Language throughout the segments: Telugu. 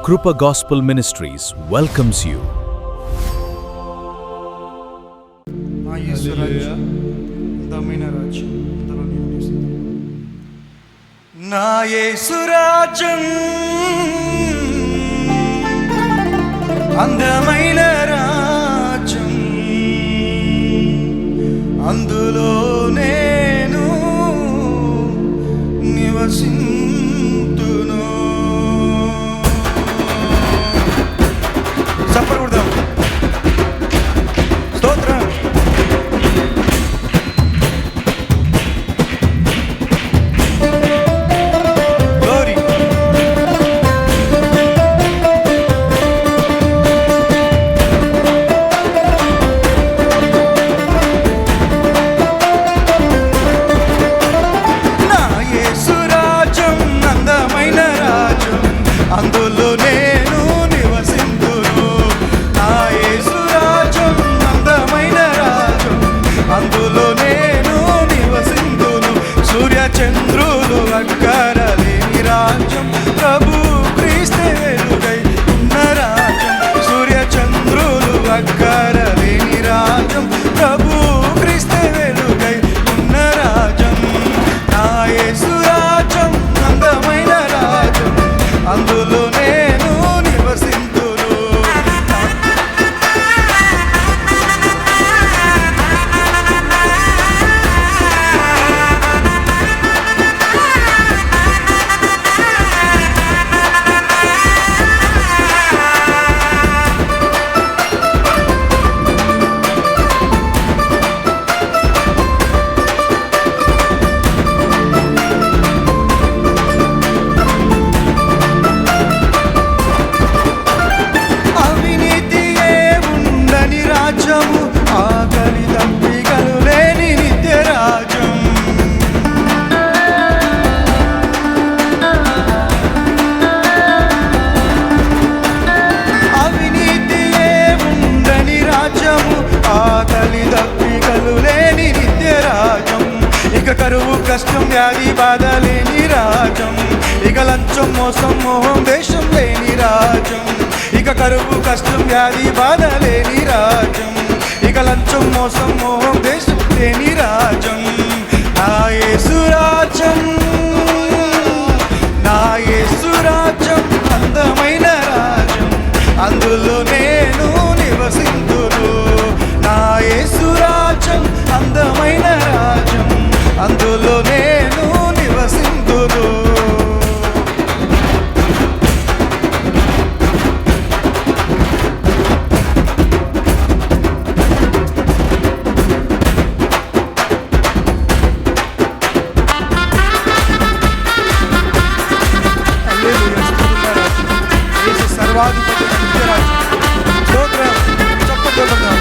Krupa Gospel Ministries welcomes you. నా యేసు రాజ్యం అందమైన రాజ్యం, అందులో నేను నివసింతును. చెప్పకూడదాం. స్తోత్రం. అందులో నేను నివసింతును. నా యేసు రాజ్యం అందమైన రాజ్యం, అందులో నేను నివసింతును. సూర్య చంద్రులు అక్కరలేని రాజ్యం, ప్రభు క్రీస్తే వెలుగై ఉన్న రాజ్యం. సూర్య చంద్రులు అక్కరలేని రాజ్యం, ప్రభు క్రీస్తే వెలుగై ఉన్న రాజ్యం. నా యేసు రాజ్యం అందమైన రాజ్యం, అందులో నేను నివసింతును. ఆకలి దప్పికలు లేని నిత్య రాజ్యం, అవినీతియే ఉండని రాజ్యము, ఆకలి దప్పికలు లేని నిత్య రాజ్యం. ఇక కరువు కష్టం వ్యాధి బాధ లేని రాజ్యం, ఇక లంచం మోసం మోహం దేశం లేని రాజ్యం. ఇక కరువు కష్టం వ్యాధి బాధ లేని రాజ్యం, ఇక లంచం మోసం మోహం దేశం లేని రాజ్యం. నా యేసు రాజ్యం, నా యేసు రాజ్యం అందమైన రాజ్యం, అందులో నేను నివసింతును. నా యేసు రాజ్యం అందమైన రాజ్యం, అందులో నేను నివసింతును. సర్వాధిపతి నిత్యరాజ్యం. స్తోత్రం. చెప్పగలుగుతాం.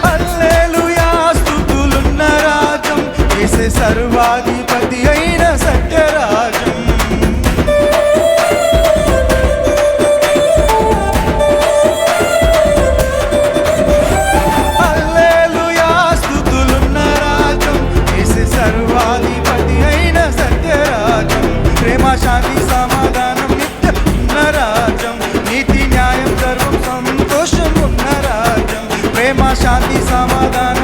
హల్లెలూయా, స్తుతులున్న రాజ్యం, యేసే సర్వాధిపతి అయిన సత్యరాజ్యం. హల్లెలూయా, స్తుతులున్న రాజ్యం, యేసే సర్వాధిపతి అయిన సత్యరాజ్యం. ప్రేమ శాంతి సమాధానం నిత్య ఉన్న రాజ్యం, నీతి న్యాయం ధర్మం సంతోషం ఉన్న రాజ్యం. ప్రేమ శాంతి సమాధానం